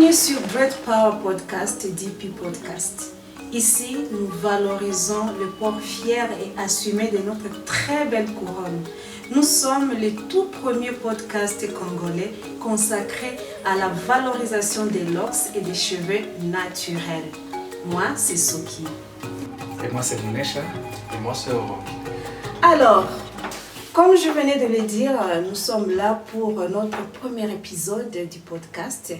Bienvenue sur Dread Power Podcast et DP Podcast. Ici, nous valorisons le port fier et assumé de notre très belle couronne. Nous sommes le tout premier podcast congolais consacré à la valorisation des locks et des cheveux naturels. Moi, c'est Soki. Et moi, c'est Munesha. Et moi, c'est Oro. Alors, comme je venais de le dire, nous sommes là pour notre premier épisode du podcast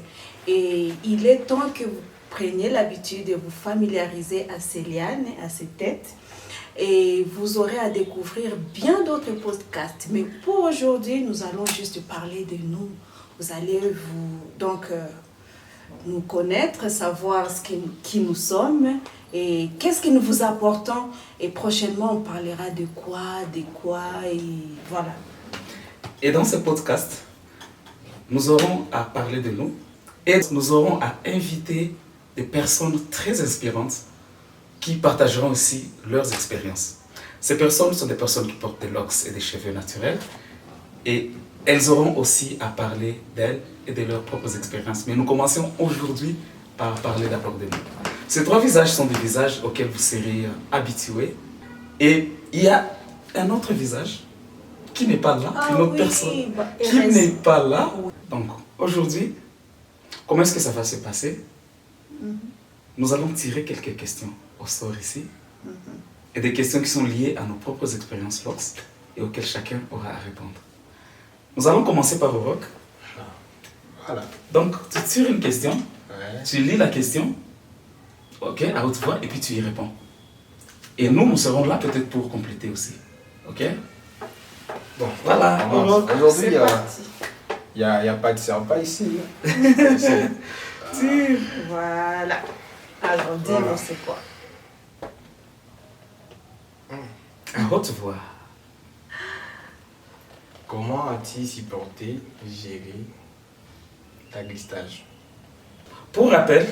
et il est temps que vous preniez l'habitude de vous familiariser à ces lianes, à ces têtes et vous aurez à découvrir bien d'autres podcasts. Mais pour aujourd'hui, nous allons juste parler de nous. Vous allez nous connaître, savoir qui nous sommes et qu'est-ce que nous vous apportons. Et prochainement, on parlera de quoi et voilà. Et dans ce podcast, nous aurons à parler de nous et nous aurons à inviter des personnes très inspirantes qui partageront aussi leurs expériences. Ces personnes sont des personnes qui portent des locks et des cheveux naturels et elles auront aussi à parler d'elles et de leurs propres expériences. Mais nous commençons aujourd'hui par parler d'abord de nous. Ces trois visages sont des visages auxquels vous serez habitués. Et il y a un autre visage qui n'est pas là, une autre personne qui n'est pas là. Donc aujourd'hui, comment est-ce que ça va se passer? Nous allons tirer quelques questions au sort ici. Et des questions qui sont liées à nos propres expériences locks et auxquelles chacun aura à répondre. Nous allons commencer par Orok. Voilà. Donc, tu tires une question, tu lis la question, ok, à haute voix, et puis tu y réponds. Et nous serons là peut-être pour compléter aussi. Ok? Bon, voilà. Aujourd'hui, il n'y a pas de serpent ici. Voilà. Alors, dis-moi, c'est quoi? À haute voix. Comment as-tu supporté, géré ta glistage? Pour rappel,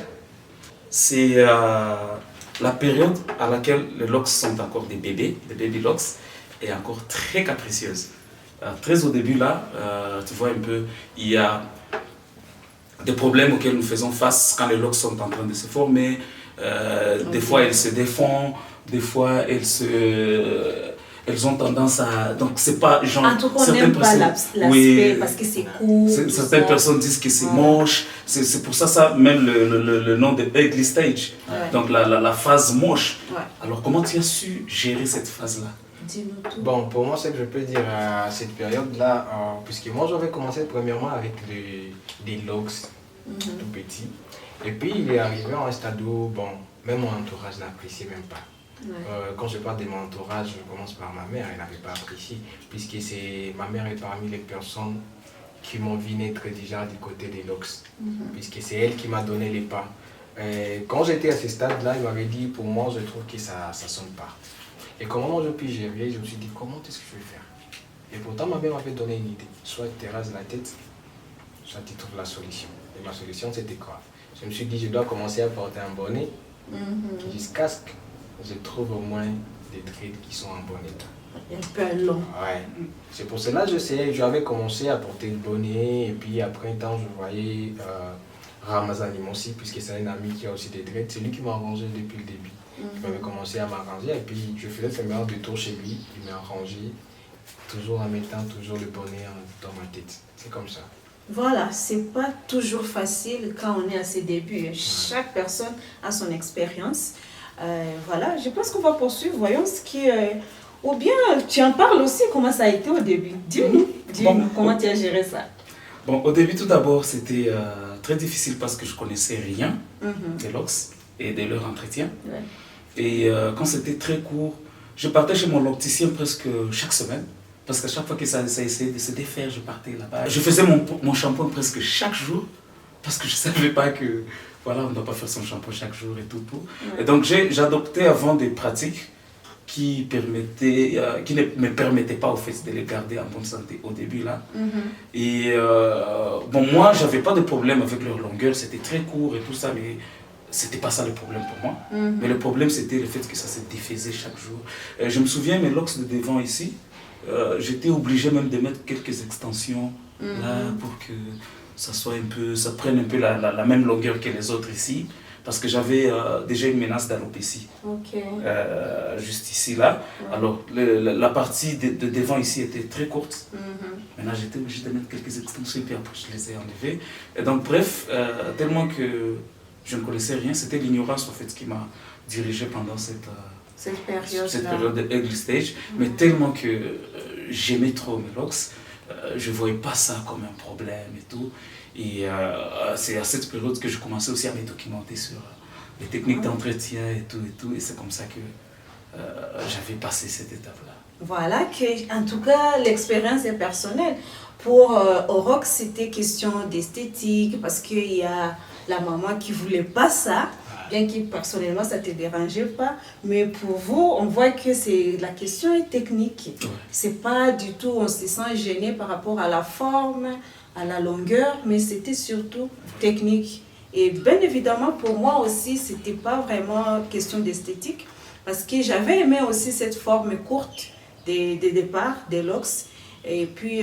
c'est la période à laquelle les locks sont encore des baby locks, et encore très capricieuses. Très au début là, tu vois un peu, il y a des problèmes auxquels nous faisons face quand les locks sont en train de se former. Des fois elles se défont, des fois elles ont tendance à... Donc c'est pas genre... En tout cas, on n'aime pas l'aspect parce que c'est court. Certaines personnes disent que c'est moche. C'est pour ça même le nom de ugly stage. Ouais. Donc la phase moche. Ouais. Alors comment tu as su gérer cette phase-là? Dis-nous tout. Bon, pour moi, ce que je peux dire à cette période-là, puisque moi j'avais commencé premièrement avec des locks tout petits. Et puis il est arrivé à un stade où, bon, même mon entourage n'appréciait même pas. Quand je parle de mon entourage, je commence par ma mère, elle n'avait pas apprécié, puisque ma mère est parmi les personnes qui m'ont vu naître déjà du côté des locks, puisque c'est elle qui m'a donné les pas. Quand j'étais à ce stade-là, il m'avait dit, pour moi, je trouve que ça ne sonne pas. Et comment je puis gérer, je me suis dit, comment est-ce que je vais faire? Et pourtant, ma mère m'avait donné une idée, soit tu te rases la tête, soit tu trouves la solution. Et ma solution, c'était quoi? Je me suis dit, je dois commencer à porter un bonnet, jusqu'à ce que je trouve au moins des dreads qui sont en bon état. Un peu long. Ouais. C'est pour cela que j'avais commencé à porter le bonnet et puis après un temps je voyais Ramazanim aussi, puisque c'est un ami qui a aussi des dreads. C'est lui qui m'a arrangé depuis le début. Il m'avait commencé à m'arranger et puis je faisais seulement de tours chez lui. Il m'a arrangé, toujours en mettant toujours le bonnet dans ma tête. C'est comme ça. Voilà, c'est pas toujours facile quand on est à ses débuts. Chaque personne a son expérience. Voilà, je pense qu'on va poursuivre. Voyons ce qui est... Ou bien, tu en parles aussi, comment ça a été au début. Dis-nous, comment tu as géré ça. Bon, au début, tout d'abord, c'était très difficile parce que je connaissais rien des locks et de leur entretien. Et quand c'était très court, je partais chez mon locticien presque chaque semaine. Parce qu'à chaque fois que ça essayait de se défaire, je partais là-bas. Je faisais mon shampoing presque chaque jour parce que je ne savais pas que voilà, on ne doit pas faire son shampoing chaque jour et tout. Et donc j'adoptais avant des pratiques qui ne me permettaient pas au fait de les garder en bonne santé au début là. Et bon, moi, je n'avais pas de problème avec leur longueur, c'était très court et tout ça, mais c'était pas ça le problème pour moi. Mais le problème, c'était le fait que ça se défaisait chaque jour. Je me souviens, mes locks de devant ici, j'étais obligé même de mettre quelques extensions là pour que ça prenne un peu la même longueur que les autres ici. Parce que j'avais déjà une menace d'alopécie. Juste ici, là. Ouais. Alors, la partie de devant ici était très courte. Maintenant, j'étais obligé de mettre quelques extensions et puis après, je les ai enlevées. Et donc, bref, tellement que je ne connaissais rien, c'était l'ignorance en fait qui m'a dirigé pendant cette période de early stage. Mais tellement que j'aimais trop mes locks, je ne voyais pas ça comme un problème et tout. Et c'est à cette période que je commençais aussi à me documenter sur les techniques d'entretien et tout. Et c'est comme ça que j'avais passé cette étape-là. Voilà, en tout cas, l'expérience est personnelle. Pour Orock, c'était question d'esthétique, parce qu'il y a la maman qui ne voulait pas ça, bien que personnellement, ça ne te dérangeait pas. Mais pour vous, on voit que la question est technique. Ouais. C'est pas du tout, on se sent gêné par rapport à la forme, à la longueur, mais c'était surtout technique. Et bien évidemment, pour moi aussi, ce n'était pas vraiment question d'esthétique, parce que j'avais aimé aussi cette forme courte des départs, des locks. Et puis,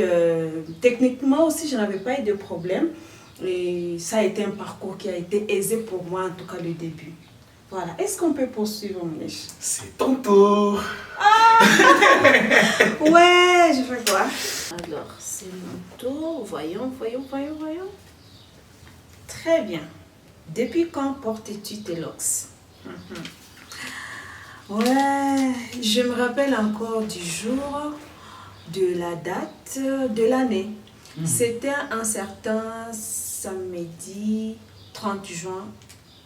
techniquement aussi, je n'avais pas eu de problème. Et ça a été un parcours qui a été aisé pour moi, en tout cas le début. Voilà. Est-ce qu'on peut poursuivre, Mounesh? C'est ton tour. Ah ouais, je fais quoi? Alors, c'est mon tour. Voyons. Très bien. Depuis quand portes-tu tes locks? Ouais, je me rappelle encore du jour, de la date, de l'année. C'était un certain samedi 30 juin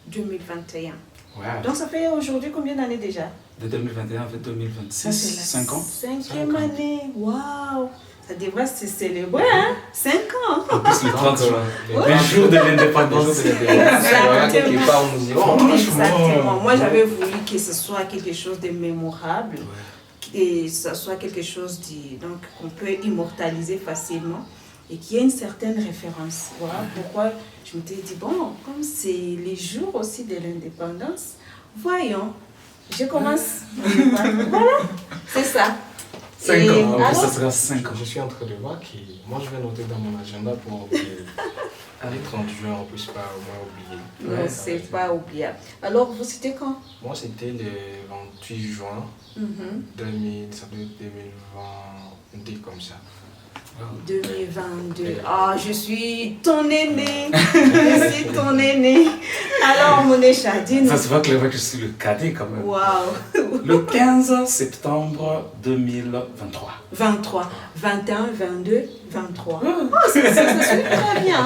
2021. Wow. Donc ça fait aujourd'hui combien d'années déjà? De 2021 à 2026, 5 ans. 5e année, waouh! Ça devrait se célébrer, hein? 5 ans! En plus, le 30 juin, le jour de l'indépendance. Exactement. Moi, j'avais voulu que ce soit quelque chose de mémorable, que ce soit quelque chose qu'on peut immortaliser facilement et qui ait une certaine référence. Voilà pourquoi je m'étais dit, bon, comme c'est les jours aussi de l'indépendance, voyons, je commence. Voilà, c'est ça. 5 ans, alors, ça sera 5 ans. Je suis en train de voir que moi je vais noter dans mon agenda pour que les 30 juin on ne puisse pas au moins oublier. Non, c'est pas oubliable. Alors, vous c'était quand? Moi c'était le 28 juin 2000, ça doit être 2022 comme ça. 2022. Ah, je suis ton aîné. Je suis ton aîné. Alors, Monesha, dis-nous. Ça se voit clairement que je suis le cadet quand même. Waouh. Le 15 septembre 2023. 23, 21, 22, 23. Oh, ça suit très bien.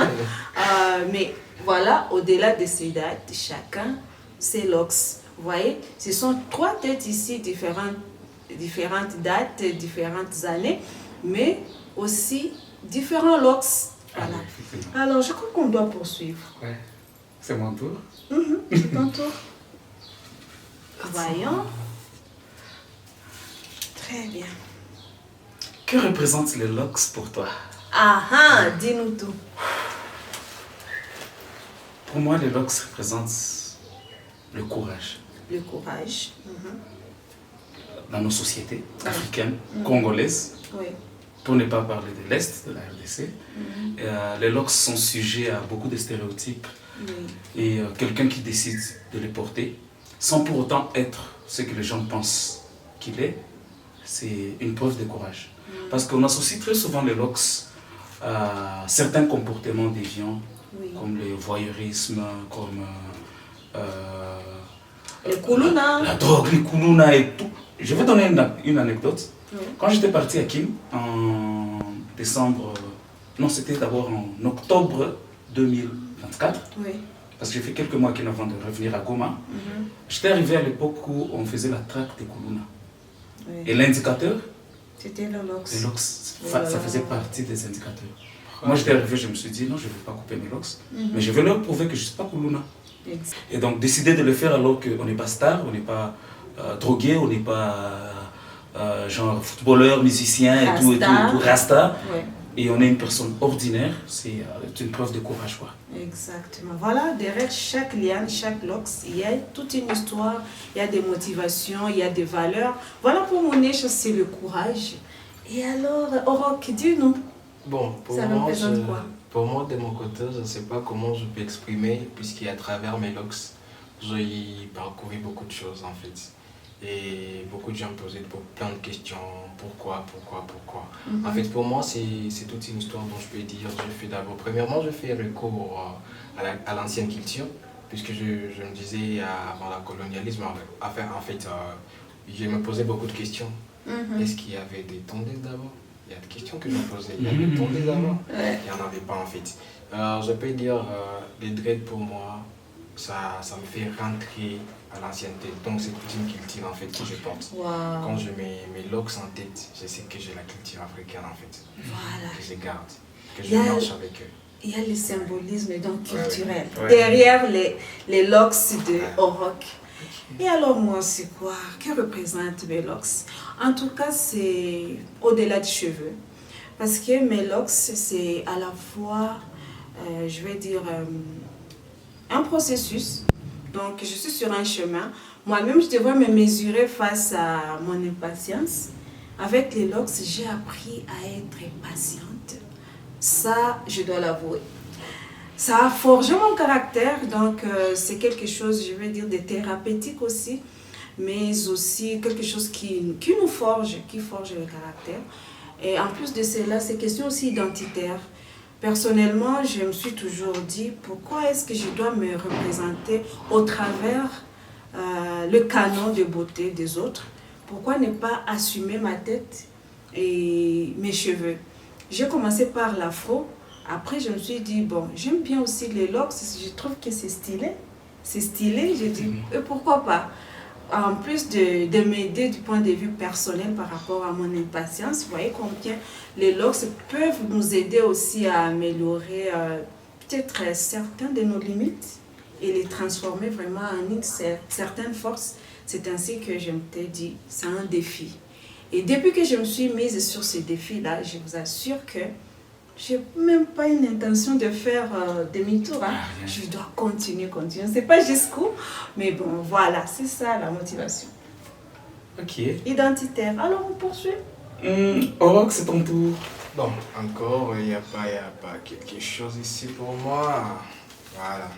Hein? Mais voilà, au-delà de ces dates, chacun ses locks. Vous voyez, ce sont 3 têtes ici, différentes dates, différentes années, mais aussi différents locks. Voilà. Alors, je crois qu'on doit poursuivre. Ouais. C'est mon tour. C'est ton tour. Voyons. Très bien. Que représentent les locks pour toi? Ah, dis-nous tout. Pour moi, les locks représentent le courage. Le courage. Dans nos sociétés africaines, congolaises. Oui. Pour ne pas parler de l'Est, de la RDC, les locks sont sujets à beaucoup de stéréotypes. Et quelqu'un qui décide de les porter, sans pour autant être ce que les gens pensent qu'il est, c'est une preuve de courage. Parce qu'on associe très souvent les locks à certains comportements déviants, comme le voyeurisme, comme les kuluna. La drogue, les kuluna et tout. Je vais donner une anecdote. Quand j'étais parti à Kim en décembre, non c'était d'abord en octobre 2024, parce que j'ai fait quelques mois avant de revenir à Goma, j'étais arrivé à l'époque où on faisait la traque des kuluna. Et l'indicateur, c'était le locks. Les locks, ça faisait partie des indicateurs. Moi j'étais arrivé, je me suis dit non, je ne vais pas couper mes locks, mais je vais leur prouver que je ne suis pas kuluna. Et donc décider de le faire alors qu'on n'est pas star, on n'est pas drogué, on n'est pas genre footballeur, musicien et tout, rasta. Et on est une personne ordinaire, c'est une preuve de courage, quoi. Exactement. Voilà, derrière chaque liane, chaque locks, il y a toute une histoire, il y a des motivations, il y a des valeurs. Voilà pour Monesha, c'est le courage. Et alors, Orock, dis-nous, Bon, Ça représente quoi? pour moi, de mon côté, je ne sais pas comment je peux exprimer, puisqu'à travers mes locks, j'ai parcouru beaucoup de choses en fait. Et beaucoup de gens me posaient plein de questions. Pourquoi? En fait, pour moi, c'est toute une histoire dont je peux dire. Premièrement, je fais recours à l'ancienne culture, puisque je me disais avant le colonialisme, en fait, je me posais beaucoup de questions. Est-ce qu'il y avait des tondettes d'abord? Il y a des questions que je me posais. Il y a des tondettes d'abord? Ouais. Il n'y en avait pas en fait. Je peux dire, les dreads pour moi, ça me fait rentrer à l'ancienneté. Donc c'est toute une culture en fait que je porte. Wow. Quand je mets mes locks en tête, je sais que j'ai la culture africaine en fait. Voilà. Que je garde, que Il je y a- marche avec eux. Il y a le symbolisme donc culturel Ouais. derrière les locks de Orok. Et alors moi, c'est quoi? Que représentent mes locks? En tout cas, c'est au-delà des cheveux. Parce que mes locks, c'est à la fois, je vais dire, un processus. Donc, je suis sur un chemin. Moi-même, je devrais me mesurer face à mon impatience. Avec les locks, j'ai appris à être patiente. Ça, je dois l'avouer. Ça a forgé mon caractère, donc c'est quelque chose, je vais dire, de thérapeutique aussi, mais aussi quelque chose qui nous forge, qui forge le caractère. Et en plus de cela, c'est question aussi identitaire. Personnellement, je me suis toujours dit, pourquoi est-ce que je dois me représenter au travers le canon de beauté des autres? Pourquoi ne pas assumer ma tête et mes cheveux? J'ai commencé par l'afro. Après, je me suis dit, bon, j'aime bien aussi les locks. Je trouve que c'est stylé. C'est stylé. J'ai dit, pourquoi pas? En plus de m'aider du point de vue personnel par rapport à mon impatience, vous voyez combien les locks peuvent nous aider aussi à améliorer peut-être certaines de nos limites et les transformer vraiment en une certaine force. C'est ainsi que je m'étais dit, c'est un défi. Et depuis que je me suis mise sur ce défi-là, je vous assure que je n'ai même pas une intention de faire demi-tour. Hein. Je dois continuer. Je ne sais pas jusqu'où, mais bon, voilà, c'est ça la motivation. Ok. Identitaire. Alors, on poursuit. Orok, c'est ton tour. Bon, encore, il n'y a pas quelque chose ici pour moi. Voilà.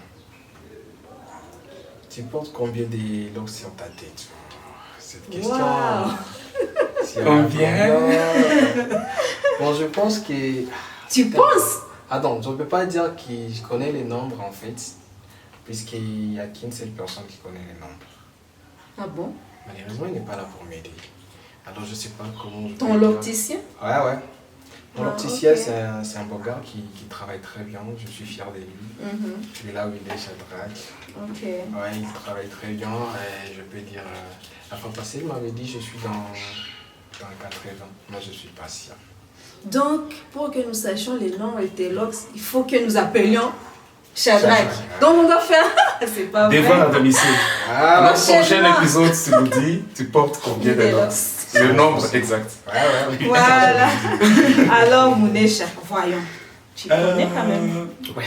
Tu portes combien de locks sur ta tête? Cette question. Wow. Combien? Bon, je pense que... Tu penses? Ah non, je ne peux pas dire que je connais les nombres en fait, puisqu'il n'y a qu'une seule personne qui connaît les nombres. Ah bon? Malheureusement, il n'est pas là pour m'aider. Alors, je ne sais pas comment... Ton locticien? Ouais. Mon Ah, locticien, ok. c'est un beau gars qui travaille très bien. Je suis fier de lui. Il est là où il est, Shadrach. Ok. Ouais, il travaille très bien. Et je peux dire, la fois passée, il m'avait dit je suis dans 80. Moi, je suis patient. Donc, pour que nous sachions les noms et tes locks, il faut que nous appelions Shadrach. Shadrach. Donc, on doit faire... c'est pas vrai. Devoir à domicile. Ah, Dans le prochain Enchaînement. épisode, tu nous dis, tu portes combien de Des locks? locks. Le nombre exact. ouais. Voilà. Alors, Mounesha, voyons. Tu connais quand même. Ouais.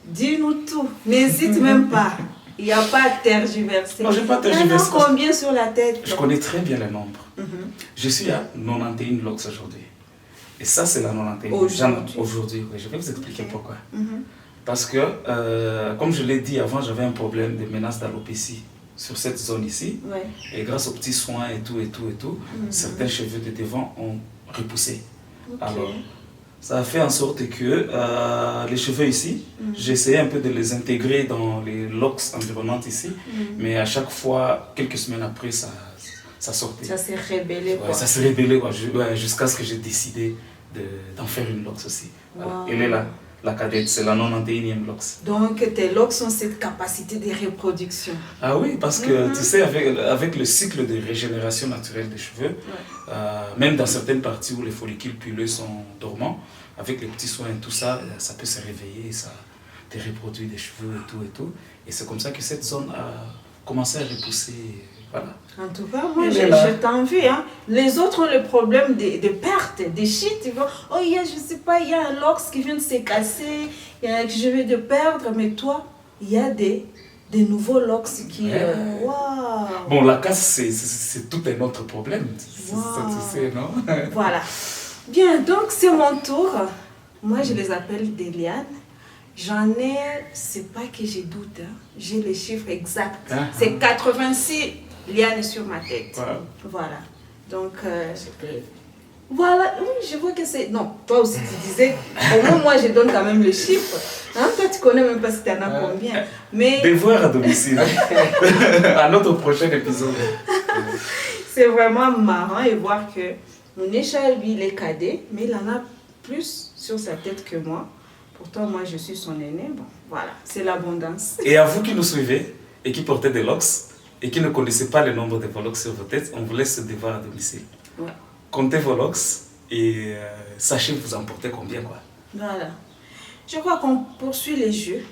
Dis-nous tout. N'hésite même pas. Il n'y a pas à tergiverser. Non, j'ai pas Il y en a tergiversé. combien sur la tête? Je connais très bien les nombres. Mhm. Je suis à 91 locks aujourd'hui. Et ça, c'est la 91. Aujourd'hui. Aujourd'hui, oui. Je vais vous expliquer Ok. pourquoi. Mhm. Parce que, comme je l'ai dit avant, j'avais un problème de menace d'alopécie sur cette zone ici. Ouais. Et grâce aux petits soins et tout, Mhm. certains cheveux de devant ont repoussé. Ok. Alors, ça a fait en sorte que les cheveux ici, Mhm. j'ai essayé un peu de les intégrer dans les locks environnantes ici, Mhm. mais à chaque fois, quelques semaines après, ça sortait. Ça s'est rébellé, quoi. Ouais, ça s'est rébellé quoi, jusqu'à ce que j'ai décidé d'en faire une locks aussi. Voilà. Wow. Elle est là, la cadette, c'est la 91e locks. Donc, tes locks ont cette capacité de reproduction. Ah oui, parce que Mhm. tu sais, avec le cycle de régénération naturelle des cheveux, même dans certaines parties où les follicules pileux sont dormants, avec les petits soins et tout ça, ça peut se réveiller, ça te reproduit des cheveux et tout et tout. Et c'est comme ça que cette zone a commencé à repousser. Voilà. En tout cas, moi, Elle est là. je t'envie. Hein. Les autres ont le problème de perte, des shit. Ils vont, oh, je sais pas, il y a un locks qui vient de se casser, je vais de perdre. Mais toi, il y a des nouveaux locks qui... Ouais. Waouh! Bon, la casse, c'est tout un autre problème. Ça, Wow. tu sais, non? Voilà. Bien, donc c'est mon tour. Moi, je les appelle des lianes. J'en ai, c'est pas que j'ai doute, hein. J'ai les chiffres exacts. C'est 86 lianes sur ma tête. Voilà. Donc, voilà, oui, je vois que c'est... Non, toi aussi tu disais, au moins moi je donne quand même le chiffre. Hein? Toi tu connais même pas si tu en as combien. Mais... Devoir à domicile. À notre prochain épisode. C'est vraiment marrant et voir que mon échelle, lui, il est cadet, mais il en a plus sur sa tête que moi. Pourtant, moi je suis son aîné. Bon, voilà, c'est l'abondance. Et à vous qui nous suivez et qui portez des locks et qui ne connaissez pas le nombre de vos locks sur vos têtes, on vous laisse ce devoir à domicile. Ouais. Comptez vos locks et sachez vous en portez combien, quoi. Voilà. Je crois qu'on poursuit les jeux.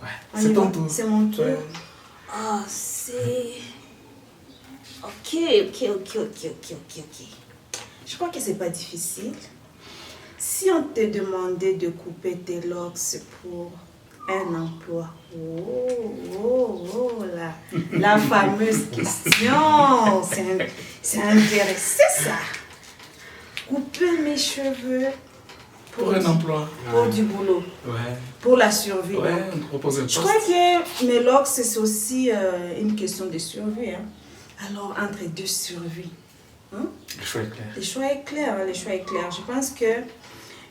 Ouais. C'est ton tour. C'est mon tour. Ouais. Ah, c'est... Ok. Je crois que c'est pas difficile. Si on te demandait de couper tes locks pour un emploi, la fameuse question, c'est intéressant ça. Couper mes cheveux Pour un emploi. pour du boulot, Ouais. pour la survie. Ouais, donc. on te propose un Je poste. crois que mes locks, c'est aussi une question de survie. Hein. Alors, entre deux survies, hein? Le choix est clair. Le choix est clair, hein, le choix est clair. Je pense que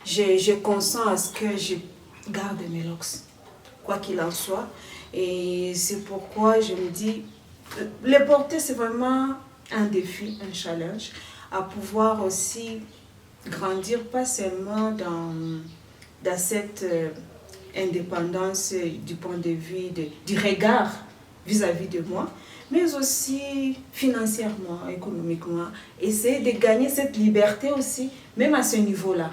je consens à ce que je garde mes locks, quoi qu'il en soit. Et c'est pourquoi je me dis, les porter, c'est vraiment un défi, un challenge, à pouvoir aussi grandir, pas seulement dans cette indépendance du point de vue du regard vis-à-vis de moi, mais aussi financièrement, économiquement. Essayer de gagner cette liberté aussi, même à ce niveau-là.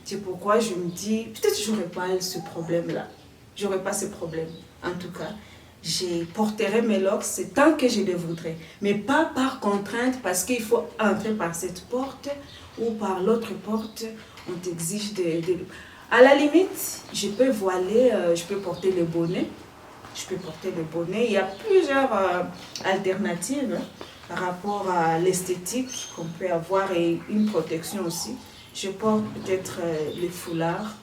C'est pourquoi je me dis, peut-être que je n'aurai pas ce problème-là. Je n'aurai pas ce problème. En tout cas, je porterai mes locks tant que je le voudrais. Mais pas par contrainte, parce qu'il faut entrer par cette porte ou par l'autre porte. On t'exige de... À la limite, je peux voiler, je peux porter le bonnet. Je peux porter le bonnet. Il y a plusieurs alternatives hein, par rapport à l'esthétique qu'on peut avoir et une protection aussi. Je porte peut-être les foulards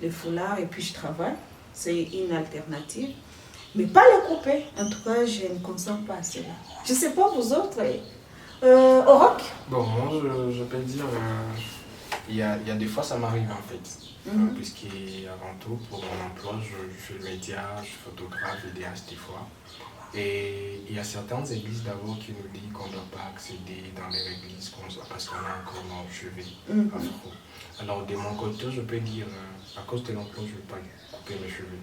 et puis je travaille. C'est une alternative. Mais pas le couper. En tout cas, je ne consens pas à cela. Je ne sais pas vous autres. Au rock? Bon, moi, je peux dire, il y a des fois, ça m'arrive en fait. Puisqu'avant tout, pour mon emploi, je fais le média, je suis photographe, vidéaste des fois. Et il y a certaines églises d'abord qui nous disent qu'on ne doit pas accéder dans les églises parce qu'on a encore nos cheveux afro. Alors de mon côté, je peux dire, à cause de l'emploi, je ne vais pas couper mes cheveux.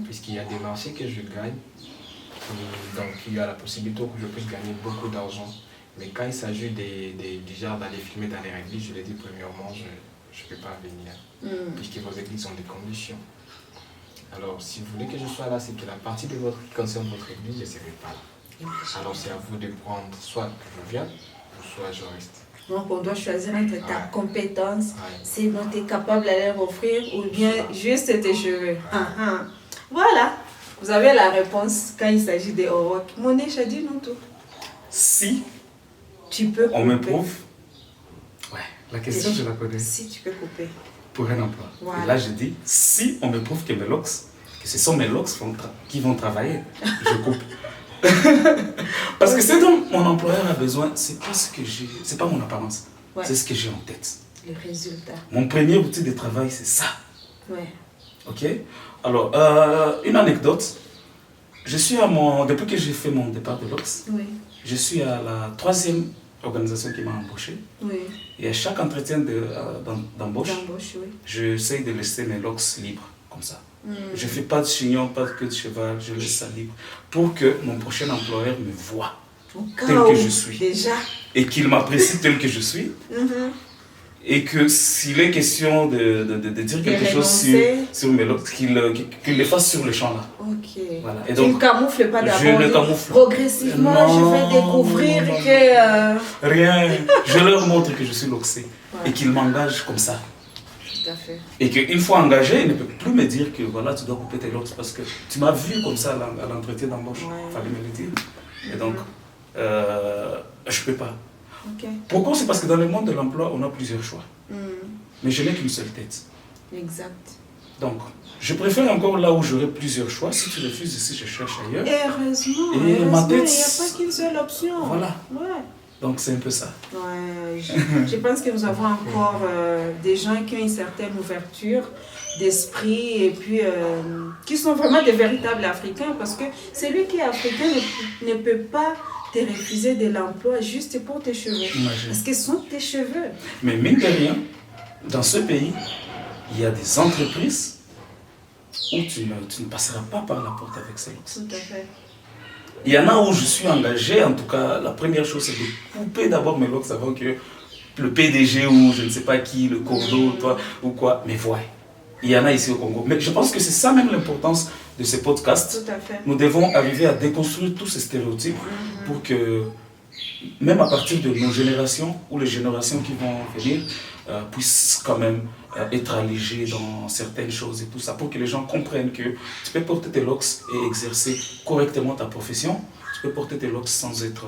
Puisqu'il y a des marchés que je gagne, donc il y a la possibilité que je puisse gagner beaucoup d'argent. Mais quand il s'agit du genre d'aller filmer dans les églises, je l'ai dit premièrement, je ne peux pas venir. Puisque vos églises ont des conditions. Alors, si vous voulez que je sois là, c'est que la partie de votre qui concerne votre église, je ne serai pas là. Alors, c'est à vous de prendre soit que je vienne, ou soit je reste. Donc, on doit choisir entre ta compétence, si tu es capable de leur offrir, ou bien juste tes cheveux. Voilà, vous avez la réponse quand il s'agit des rock. Mon échelle dit non tout. Si tu peux couper. On me prouve. Ouais, la question, je la connais. Si tu peux couper. Pour un emploi. Voilà. Et là, je dis, si on me prouve que mes locks, que ce sont mes locks qui vont travailler, je coupe. Parce que ce dont mon employeur a besoin, c'est pas ce que j'ai, c'est pas mon apparence, c'est ce que j'ai en tête. Le résultat. Mon premier outil de travail, c'est ça. Ouais. Ok. Alors, une anecdote. Je suis depuis que j'ai fait mon départ de l'Ox, je suis à la 3e organisation qui m'a embauché. Et à chaque entretien d'embauche, j'essaie de laisser mes locks libres, comme ça. Je ne fais pas de chignon, pas de queue de cheval, je laisse ça libre. Pour que mon prochain employeur me voie tel que je suis. Déjà. Et qu'il m'apprécie tel que je suis. Et que s'il est question de dire quelque chose sur mes locks, qu'il le fasse sur le champ là. Ok. Voilà. Et tu donc, ne camoufles pas d'abord. Je ne camoufle. Progressivement, je vais découvrir que... Rien. Je leur montre que je suis loxé. Et qu'ils m'engagent comme ça. Tout à fait. Et qu'une fois engagé, il ne peut plus me dire que voilà, tu dois couper tes locks parce que tu m'as vu comme ça à l'entretien d'embauche. Il fallait me le dire. Et donc, je ne peux pas. Okay. Pourquoi? C'est parce que dans le monde de l'emploi, on a plusieurs choix. Mais je n'ai qu'une seule tête. Exact. Donc, je préfère encore là où j'aurai plusieurs choix. Si tu refuses ici, je cherche ailleurs. Heureusement, Et heureusement, ma il n'y a tête- pas qu'une seule option. Voilà. Ouais. Donc, c'est un peu ça. Ouais, je pense que nous avons encore des gens qui ont une certaine ouverture d'esprit et puis qui sont vraiment des véritables Africains parce que celui qui est africain ne peut pas te refuser de l'emploi juste pour tes cheveux. Imagine. Parce que ce sont tes cheveux. Mais mine de rien, dans ce pays, il y a des entreprises où tu ne passeras pas par la porte avec ces locks. Tout à fait. Il y en a où je suis engagé, en tout cas, la première chose c'est de couper d'abord mes locks avant que le PDG ou je ne sais pas qui, le cordeau, toi ou quoi, mais voilà. Il y en a ici au Congo. Mais je pense que c'est ça même l'importance de ces podcasts. Tout à fait. Nous devons arriver à déconstruire tous ces stéréotypes pour que, même à partir de nos générations ou les générations qui vont venir, puissent quand même être allégées dans certaines choses et tout ça, pour que les gens comprennent que tu peux porter tes locks et exercer correctement ta profession. Tu peux porter tes locks sans être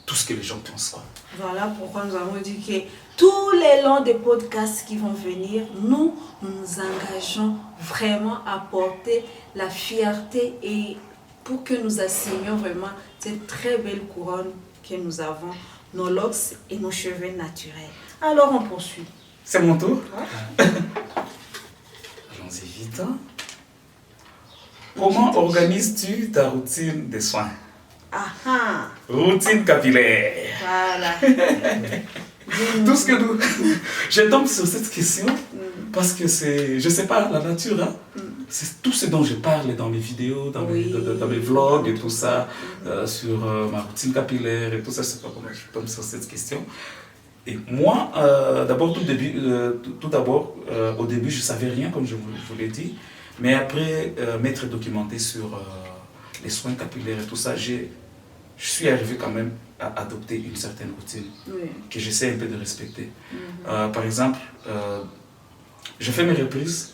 tout ce que les gens pensent, quoi. Voilà pourquoi nous avons dit que tous les longs des podcasts qui vont venir, nous nous engageons vraiment à porter la fierté et pour que nous assignions vraiment cette très belle couronne que nous avons, nos locks et nos cheveux naturels. Alors on poursuit. C'est mon tour. Ouais. Allons-y vite. Hein. Comment organises-tu ta routine de soins? Ah ah, Routine capillaire. voilà. Tout ce que nous... Je tombe sur cette question parce que c'est, je sais pas, la nature, hein? C'est tout ce dont je parle dans mes vidéos, dans, Oui. dans mes vlogs et tout ça, sur ma routine capillaire et tout ça, je sais pas comment je tombe sur cette question. Et moi, d'abord, tout d'abord, au début, je savais rien, comme je vous l'ai dit, mais après m'être documenté sur les soins capillaires et tout ça, je suis arrivé quand même à adopter une certaine routine Oui. que j'essaie un peu de respecter. Par exemple, je fais mes reprises.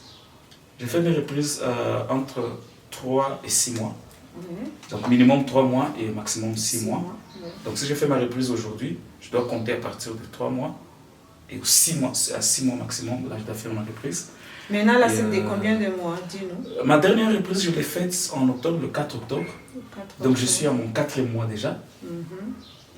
Je fais mes reprises entre 3 et 6 mois. Oui. Donc minimum 3 mois et maximum 6 mois. Oui. Donc si je fais ma reprise aujourd'hui, je dois compter à partir de 3 mois. Et 6 mois, à 6 mois maximum, là je dois faire ma reprise. Maintenant, là, Et, c'est de combien de mois? Dis-nous. Ma dernière reprise, je l'ai faite en octobre, le 4 octobre. Donc je suis à mon 4e mois déjà.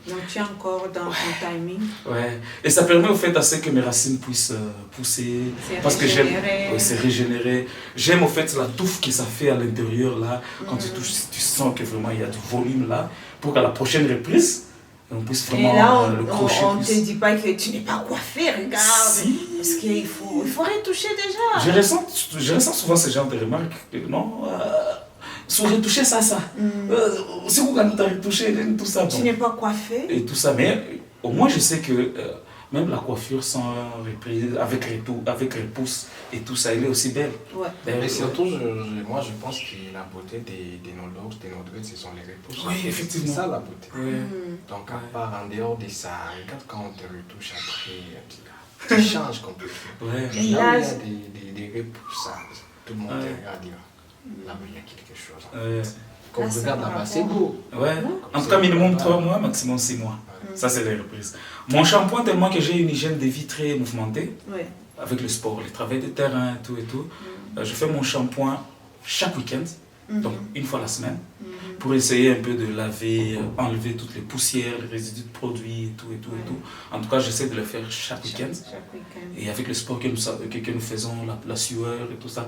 Donc tu es encore dans ton timing. Ouais. Et ça permet au fait à ce que mes racines puissent pousser. C'est Parce que j'aime. régénéré. Ouais, c'est régénéré. J'aime au fait la touffe que ça fait à l'intérieur là. Quand tu touches, tu sens que vraiment il y a du volume là. Pour qu'à la prochaine reprise, on puisse Et vraiment là, le crochet. on ne te dit pas que tu n'es pas coiffé, regarde. Si. Parce qu'il faut retoucher déjà. Je ressens souvent ce genre de remarques. Non, sous retoucher ça. Si vous avez retouché tout ça. Tu bon. n'es pas coiffé. Et tout ça, mais au moins je sais que même la coiffure sans reprise, avec repousse et tout ça, elle est aussi belle. Ouais. Mais surtout, moi je pense que la beauté de nos locks, de nos dreads, ce sont les repousses. Oui, effectivement. C'est ça la beauté. Ouais. Donc à part en dehors de ça, regarde quand on te retouche après, tu changes complètement. Ouais. Et Là là, où il y a des repoussages, tout le monde te regarde, il va, là où il y a quelque chose. Ouais. Comme Là, c'est regarde par là-bas, rapport- c'est beau. Ouais. En tout cas, minimum 3 mois, maximum 6 mois. Ça, c'est les reprises. Mon shampoing, tellement que j'ai une hygiène de vie très mouvementée, ouais. avec le sport, le travail de terrain et tout, je fais mon shampoing chaque week-end, donc une fois la semaine, pour essayer un peu de laver, enlever toutes les poussières, les résidus de produits et tout. En tout cas, j'essaie de le faire chaque week-end. Chaque week-end. Et avec le sport que nous faisons, la sueur et tout ça.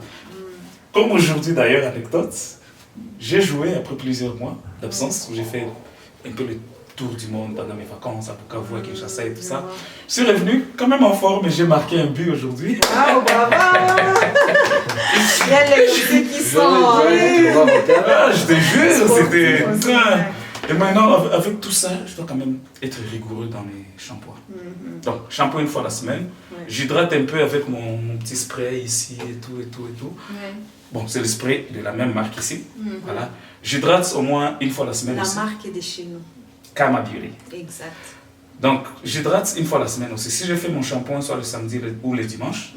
Comme aujourd'hui d'ailleurs, anecdote, j'ai joué après plusieurs mois d'absence, où j'ai fait un peu le tour du monde pendant mes vacances à Bukavu, à Kinshasa et tout ça. Je suis revenu quand même en forme et j'ai marqué un but aujourd'hui. Bravo, bravo. Il y a les côtés qui sont... Ah, je te jure, c'était... sportifs, Et maintenant, avec tout ça, je dois quand même être rigoureux dans mes shampoings. Donc, shampoing une fois la semaine. Ouais. J'hydrate un peu avec mon petit spray ici et tout. Ouais. Bon, c'est le spray de la même marque ici. Voilà. J'hydrate au moins une fois la semaine La aussi. marque est de chez nous. Kama Beauty. Exact. Donc, j'hydrate une fois la semaine aussi. Si je fais mon shampoing soit le samedi ou le dimanche,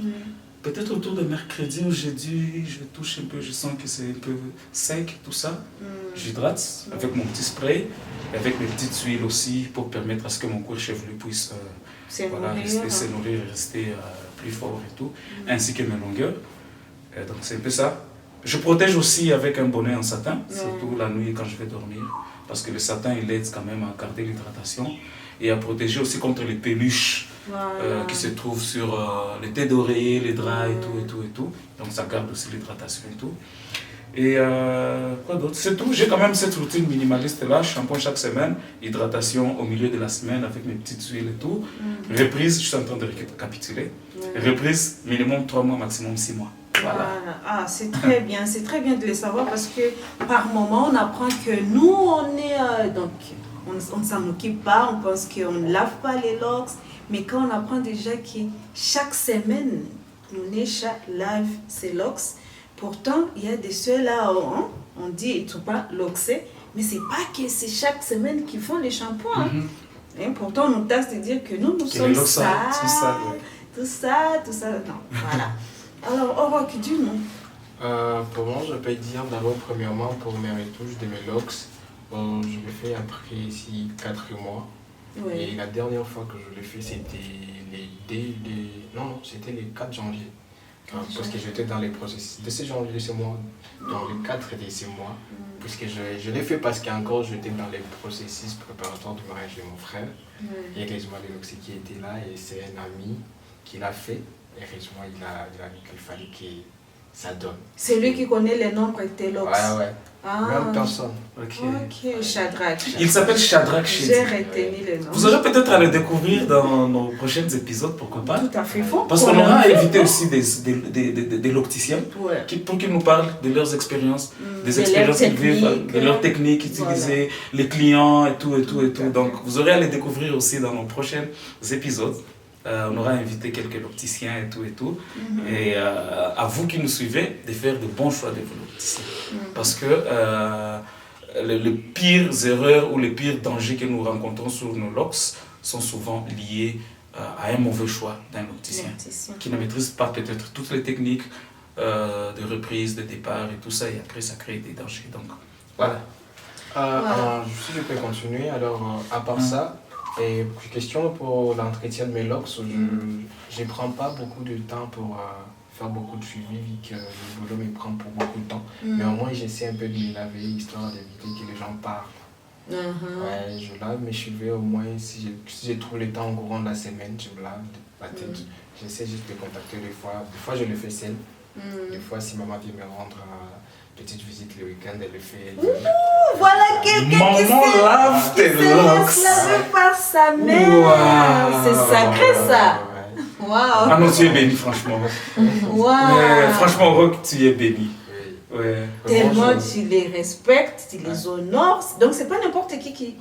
peut-être autour de mercredi ou jeudi, je touche un peu, je sens que c'est un peu sec, tout ça. J'hydrate avec mon petit spray, avec mes petites huiles aussi, pour permettre à ce que mon cuir chevelu puisse C'est voilà, nourrir. rester, se nourrir et rester plus fort et tout, ainsi que mes longueurs. Donc c'est un peu ça. Je protège aussi avec un bonnet en satin, surtout la nuit quand je vais dormir, parce que le satin il aide quand même à garder l'hydratation et à protéger aussi contre les peluches qui se trouvent sur les têtes d'oreiller, les draps et tout. Donc ça garde aussi l'hydratation et tout. Et quoi d'autre? C'est tout. J'ai quand même cette routine minimaliste là, shampoing chaque semaine, hydratation au milieu de la semaine avec mes petites huiles et tout. Reprise, je suis en train de récapituler. Reprise, minimum 3 mois, maximum 6 mois. Voilà. Ah, c'est très bien de le savoir parce que par moment on apprend que nous on est donc on ne s'en occupe pas, on pense qu'on ne lave pas les locks, mais quand on apprend déjà que chaque semaine Nounesha lave ses locks, pourtant il y a des ceux là on dit il ne faut pas loxer, mais c'est pas que c'est chaque semaine qu'ils font les shampoings. Et pourtant on nous tasse de dire que nous sommes sales, tout ça, non, voilà. Alors, Oroch, dis-nous. Pour moi, je peux dire d'abord, premièrement, pour mes retouches de mes locks, je l'ai fait après ici 4 mois. Oui. Et la dernière fois que je l'ai fait, c'était c'était le 4 janvier. Parce que j'étais dans les processus de ce janvier, ce mois, dans le 4 de ce mois. Puisque je l'ai fait parce qu'encore j'étais dans les processus préparatoires du mariage de mon frère. Et heureusement, l'Oxy qui était là, et c'est un ami qui l'a fait. Heureusement, il a vu qu'il fallait que ça donne. C'est lui qui connaît les nombres de tes locks. Ouais. Même personne. Ok, Shadrach. Il s'appelle Shadrach Shedi. J'ai retenu le nom. Vous aurez peut-être à le découvrir dans nos prochains épisodes, pourquoi pas. Tout à fait faux. Parce qu'on aura invité aussi des locticiens pour qu'ils nous parlent de leurs expériences, des expériences qu'ils vivent, de leurs techniques utilisées, les clients et tout. Donc vous aurez à les découvrir aussi dans nos prochains épisodes. On aura invité quelques locticiens et tout. Et à vous qui nous suivez, de faire de bons choix de vos locticiens. Parce que les pires erreurs ou les pires dangers que nous rencontrons sur nos locks sont souvent liés à un mauvais choix d'un locticien qui ne maîtrise pas peut-être toutes les techniques de reprise, de départ et tout ça. Et après, ça crée des dangers. Donc, voilà. Si je peux continuer, alors à part ça, et question pour l'entretien de mes locks, je ne prends pas beaucoup de temps pour faire beaucoup de suivi, vu que le boulot me prend pour beaucoup de temps. Mais au moins, j'essaie un peu de me laver, histoire d'éviter que les gens parlent. Ouais, je lave mes cheveux, au moins, si je trouve le temps au courant de la semaine, je me lave la tête. J'essaie juste de contacter des fois. Des fois, je le fais seul. Des fois, si maman vient me rendre petite visite le week-end, elle le fait. Voilà quelqu'un qui se laisse laver par sa mère. C'est sacré ça. Wow. Ah non, tu es béni, franchement. Franchement, Rock, tu es béni. Ouais. Tellement tu les respectes, tu les honores. Donc c'est pas n'importe qui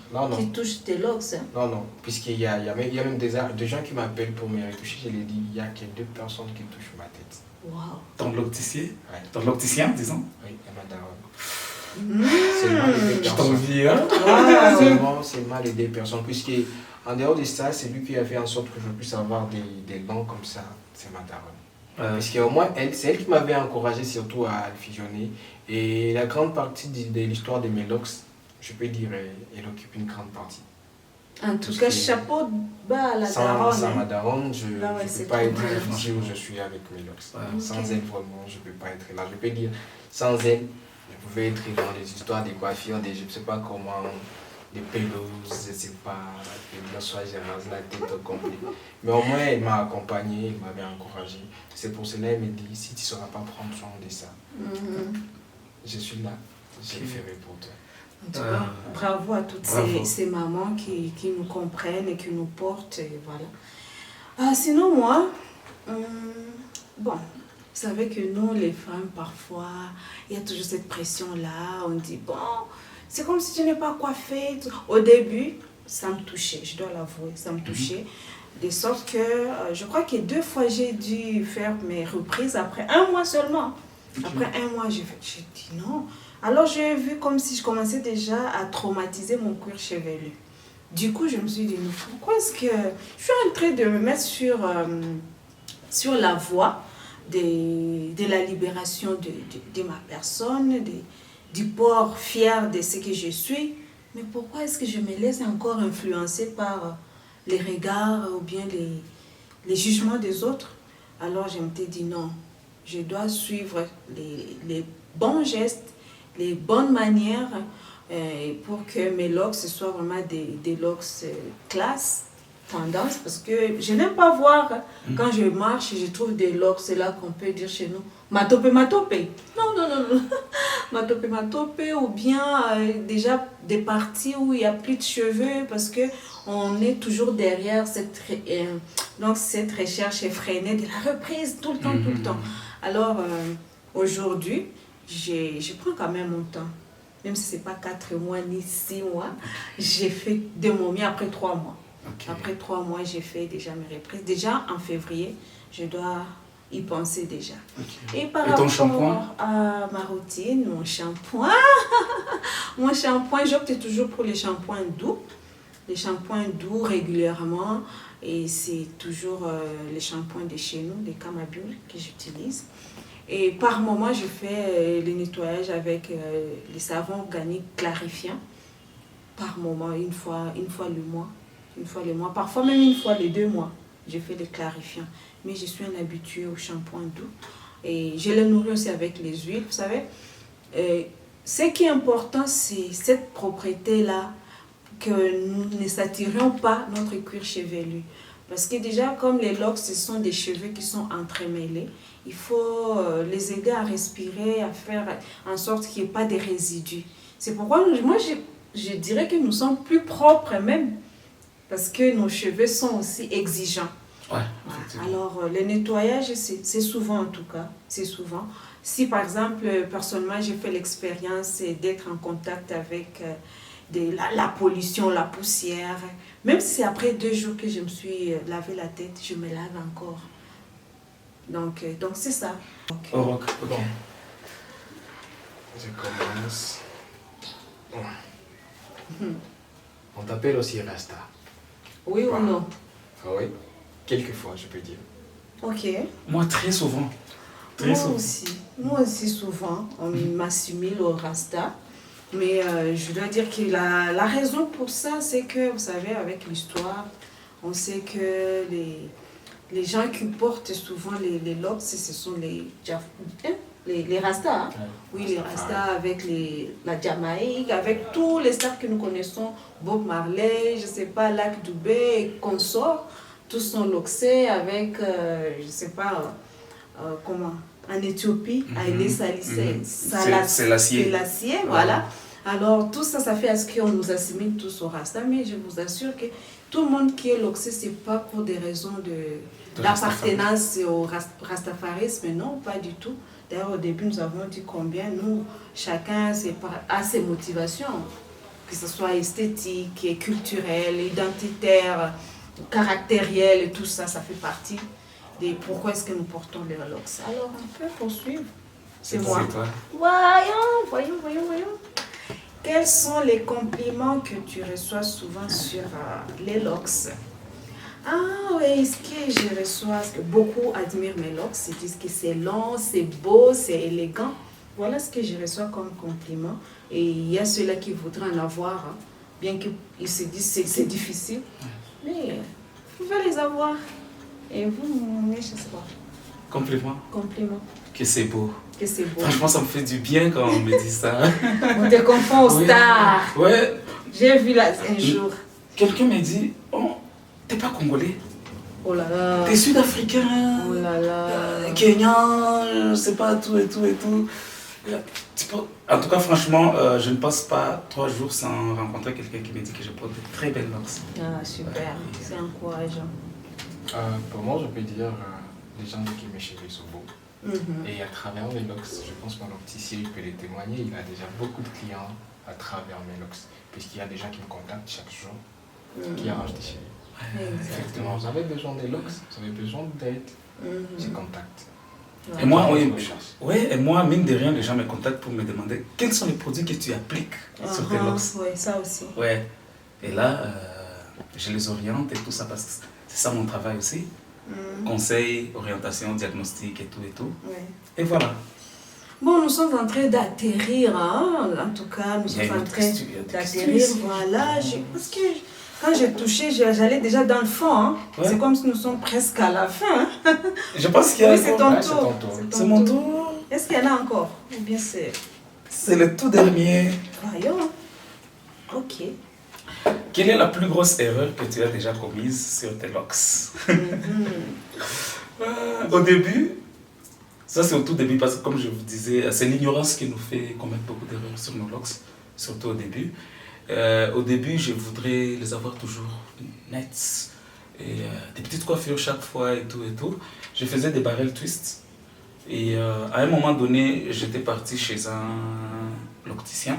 touche tes locks. Non, puisqu'il y a même des gens qui m'appellent pour me retoucher. Je les dis, il n'y a que 2 personnes qui touchent ma tête. Wow. Ton locticien? Ton locticien, disons? Oui, madame. Seulement les 2 personnes. Je t'envie, hein? Seulement les 2 personnes. Puisqu'en dehors de ça, c'est lui qui a fait en sorte que je puisse avoir des dents comme ça. C'est madame. Parce qu'au moins, c'est elle qui m'avait encouragé surtout à fusionner. Et la grande partie de l'histoire de mes locks, je peux dire, elle occupe une grande partie. En tout cas, chapeau bas à la daronne. Sans ma daronne, je ne peux pas être ici où je suis avec mes locks. Sans elle, vraiment, je ne peux pas être là. Je peux dire, sans elle, je pouvais être dans des histoires de coiffure, je ne sais pas comment, des pelouses, je ne sais pas, que le soir j'ai rasé la tête au complet. Mais au moins, elle m'a accompagné, elle m'avait encouragé. C'est pour cela qu'elle me dit, si tu ne sauras pas prendre soin de ça, je suis là, je le ferai pour toi. En tout cas, bravo à toutes ces mamans qui nous comprennent et qui nous portent. Et voilà. Sinon, moi, vous savez que nous, les femmes, parfois, il y a toujours cette pression-là. On dit, c'est comme si tu n'es pas coiffée. Au début, ça me touchait, je dois l'avouer, ça me touchait. De sorte que je crois que 2 fois, j'ai dû faire mes reprises après 1 mois seulement. Après 1 mois, j'ai dit non. Alors, j'ai vu comme si je commençais déjà à traumatiser mon cuir chevelu. Du coup, je me suis dit, pourquoi est-ce que je suis en train de me mettre sur la voie de la libération de ma personne, du port fier de ce que je suis. Mais pourquoi est-ce que je me laisse encore influencer par les regards ou bien les jugements des autres? Alors je m'étais dit non, je dois suivre les bons gestes, les bonnes manières pour que mes locks soient vraiment des locks classe, tendance, parce que je n'aime pas voir quand je marche, je trouve des locks, c'est là qu'on peut dire chez nous, matope. Non. Matope, ou bien déjà des parties où il n'y a plus de cheveux, parce que on est toujours derrière cette recherche effrénée de la reprise tout le temps. Alors aujourd'hui, je prends quand même mon temps. Même si ce n'est pas 4 mois ni 6 mois, j'ai fait de mon mieux après 3 mois. Okay. Après 3 mois, j'ai fait déjà mes reprises. Déjà en février, je dois y penser déjà. Okay. Et par rapport à ma routine, mon shampoing, j'opte toujours pour les shampoings doux. Les shampoings doux régulièrement. Et c'est toujours les shampoings de chez nous, les Camabule que j'utilise. Et par moment, je fais le nettoyage avec les savons organiques clarifiants. Par moment, une fois le mois. Parfois même une fois les 2 mois, je fais les clarifiants. Mais je suis un habitué au shampoing doux. Et je les nourris aussi avec les huiles. Vous savez, ce qui est important, c'est cette propriété-là, que nous ne saturions pas notre cuir chevelu. Parce que déjà, comme les locks, ce sont des cheveux qui sont entremêlés, il faut les aider à respirer, à faire en sorte qu'il n'y ait pas de résidus. C'est pourquoi moi, je dirais que nous sommes plus propres même, parce que nos cheveux sont aussi exigeants. Ouais, alors, le nettoyage, c'est souvent en tout cas, c'est souvent. Si par exemple, personnellement, j'ai fait l'expérience d'être en contact avec la pollution, la poussière, même si c'est après 2 jours que je me suis lavé la tête, je me lave encore. Donc c'est ça. Bon. Je commence. On t'appelle aussi Rasta. Oui ou non? Ah oui, quelquefois je peux dire. Ok. Moi très souvent. Moi aussi souvent, on m'assimile au Rasta. Mais je dois dire que la raison pour ça, c'est que, vous savez, avec l'histoire, on sait que les gens qui portent souvent les locks, ce sont les Rastas. Hein? Oui, les Rastas avec la Jamaïque, avec tous les stars que nous connaissons, Bob Marley, je ne sais pas, Lac Dubé et consorts, tous sont loxés avec, je ne sais pas, comment, en Éthiopie, Haïlé Sélassié, voilà. Alors, tout ça, ça fait à ce qu'on nous assimile tous au Rasta, mais je vous assure que tout le monde qui est loxé, ce n'est pas pour des raisons d'appartenance au rastafarisme, non, pas du tout. D'ailleurs, au début, nous avons dit combien, nous, chacun a ses motivations, que ce soit esthétique, culturelle, identitaire, caractérielle, et tout ça, ça fait partie de pourquoi est-ce que nous portons les locks. Alors, on peut poursuivre. C'est moi. Voyons. Quels sont les compliments que tu reçois souvent sur les locks? Ah oui, ce que je reçois, parce que beaucoup admirent mes locks, ils disent que c'est long, c'est beau, c'est élégant. Voilà ce que je reçois comme compliment. Et il y a ceux-là qui voudraient en avoir, hein, bien qu'ils se disent que c'est difficile. Mais vous pouvez les avoir. Et vous, je sais pas. Compliment. Que c'est beau. Franchement, ça me fait du bien quand on me dit ça. On te confond aux stars. Ouais. J'ai vu là un jour. Quelqu'un m'a dit, oh, t'es pas congolais. Oh là là. T'es sud-africain. Oh là là. Kenyan, je sais pas, tout. En tout cas, franchement, je ne passe pas 3 jours sans rencontrer quelqu'un qui me dit que je porte de très belles locks. Ah, super. C'est encourageant. Pour moi, je peux dire, les gens disent que mes cheveux sont beaux. Et à travers mes locks, je pense que mon opticien peut les témoigner, il a déjà beaucoup de clients à travers mes locks, puisqu'il y a des gens qui me contactent chaque jour, qui arrangent des cheveux. Effectivement, vous avez besoin des locks, vous avez besoin d'aide, je contacte. Et moi, mine de rien, les gens me contactent pour me demander quels sont les produits que tu appliques sur tes locks. Oui, ça aussi. Ouais. Et là, je les oriente et tout ça, parce que c'est ça mon travail aussi. Conseil, orientation, diagnostic et tout. Ouais. Et voilà. Bon, nous sommes en train d'atterrir, hein? En tout cas, nous sommes en train d'atterrir, voilà. Parce que Quand j'ai touché, j'allais déjà dans le fond. Hein. Ouais. C'est comme si nous sommes presque à la fin. Hein. Je pense qu'il y a Oui, c'est ton Ouais, c'est tour. ton tour. C'est mon tour. Est-ce qu'il y en a encore? Ou bien c'est... C'est le tout dernier. Voyons. Ok. Quelle est la plus grosse erreur que tu as déjà commise sur tes locks? Au début, ça c'est au tout début, parce que comme je vous disais, c'est l'ignorance qui nous fait commettre beaucoup d'erreurs sur nos locks, surtout au début. Au début, je voudrais les avoir toujours nets, et des petites coiffures chaque fois et tout et tout. Je faisais des barrel twists, et à un moment donné, j'étais parti chez un l'opticien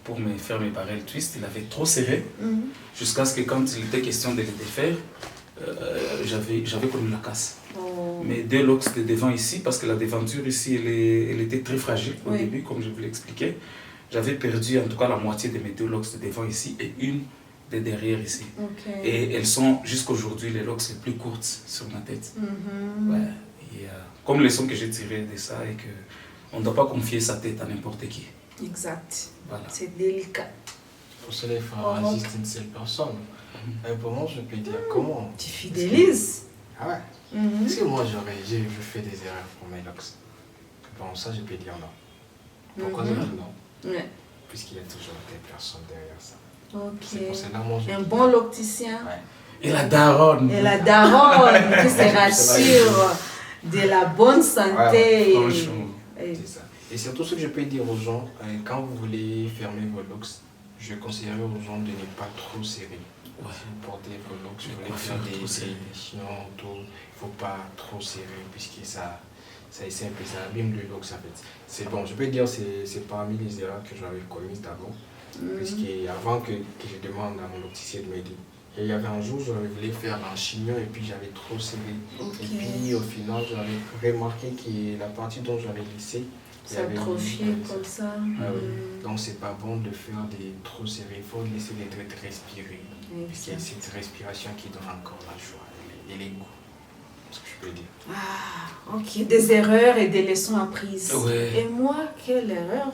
pour me faire mes barrel twists. Il avait trop serré, jusqu'à ce que quand il était question de les défaire, j'avais connu la casse. Oh. Mes deux locks de devant ici, parce que la devanture ici, elle était très fragile au Oui. début, comme je vous l'ai expliqué. J'avais perdu en tout cas la moitié de mes deux locks de devant ici et une de derrière ici. Ok. Et elles sont jusqu'aujourd'hui les locks les plus courtes sur ma tête. Ouais. Et, comme leçon que j'ai tirée de ça, et que on ne doit pas confier sa tête à n'importe qui. Exact. Voilà. C'est délicat. Pour cela, il faut assister une seule personne. Et pour moi, je peux dire comment. Tu fidélises. Ah ouais. Parce que moi, je fais des erreurs pour mes locks. Bon, ça, je peux dire non. Pourquoi je dis non? Ouais. Puisqu'il y a toujours des personnes derrière ça. Ok. C'est pour cela, moi, je Un dis bon locticien. ouais. Et la daronne. Et la daronne qui se rassure de la bonne santé. Franchement. Et- C'est ça. Et surtout ce que je peux dire aux gens, quand vous voulez fermer vos locks, je conseillerais aux gens de ne pas trop serrer. Ouais. Si vous portez vos locks, Les vous voulez coiffures faire trop serrées. des chignons autour, il ne faut pas trop serrer puisque ça essaie un peu, ça abîme le locks en fait. C'est bon, je peux dire que c'est parmi les erreurs que j'avais commises d'abord. Puisque avant que je demande à mon opticien de m'aider, il y avait un jour, je voulais faire un chignon et puis j'avais trop serré. Ok. Et puis au final, j'avais remarqué que la partie dont j'avais laissé, il y Ça avait atrophié une- comme ça. Ah oui. Donc c'est pas bon de faire des trop serrés, il faut laisser les traits respirer. Parce qu'il y a Exact. cette respiration qui donne encore la joie et les goûts. C'est ce que je peux dire. Ah, ok, des erreurs et des leçons apprises. Ouais. Et moi, quelle erreur?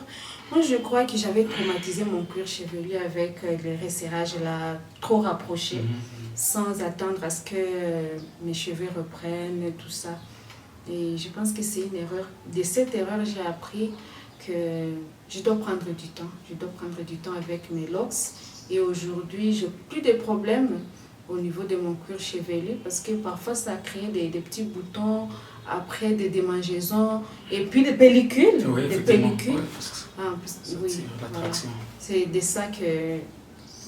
Moi, je crois que j'avais traumatisé mon cuir chevelu avec le resserrage là, trop rapproché, sans attendre à ce que mes cheveux reprennent, tout ça. Et je pense que c'est une erreur. De cette erreur, j'ai appris que je dois prendre du temps. Je dois prendre du temps avec mes locks. Et aujourd'hui, je n'ai plus de problèmes au niveau de mon cuir chevelu parce que parfois, ça crée des petits boutons, après des démangeaisons et puis des pellicules. Oui, des effectivement. pellicules. Ouais, parce que Ah, ça oui, tire voilà. l'attraction. C'est de ça que...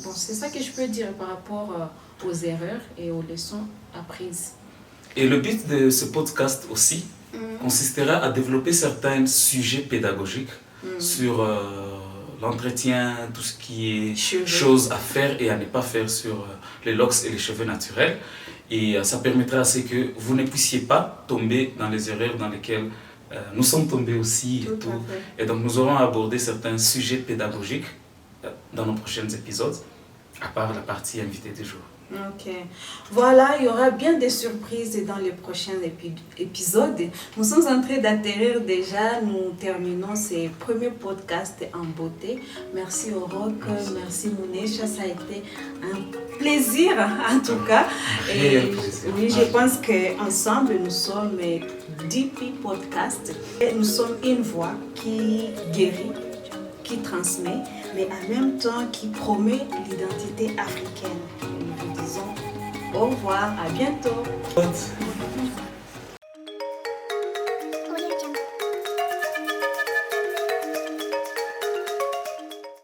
Bon, c'est ça que je peux dire par rapport aux erreurs et aux leçons apprises. Et le but de ce podcast aussi consistera à développer certains sujets pédagogiques sur l'entretien, tout ce qui est Cheveux. choses à faire et à ne pas faire sur les locks et les cheveux naturels. Et ça permettra à ce que vous ne puissiez pas tomber dans les erreurs dans lesquelles nous sommes tombés aussi. Tout Et, tout. à fait. Et donc nous aurons abordé certains sujets pédagogiques dans nos prochains épisodes, à part la partie invitée du jour. Ok. Voilà, il y aura bien des surprises dans les prochains épisodes. Nous sommes en train d'atterrir déjà. Nous terminons ces premiers podcasts en beauté. Merci Oroc, merci Mounesha. Ça a été un plaisir en tout cas. Et Réel plaisir. oui, je pense qu'ensemble, nous sommes DP Podcast. Et nous sommes une voix qui guérit, qui transmet, mais en même temps qui promet l'identité africaine. Nous vous disons au revoir, à bientôt.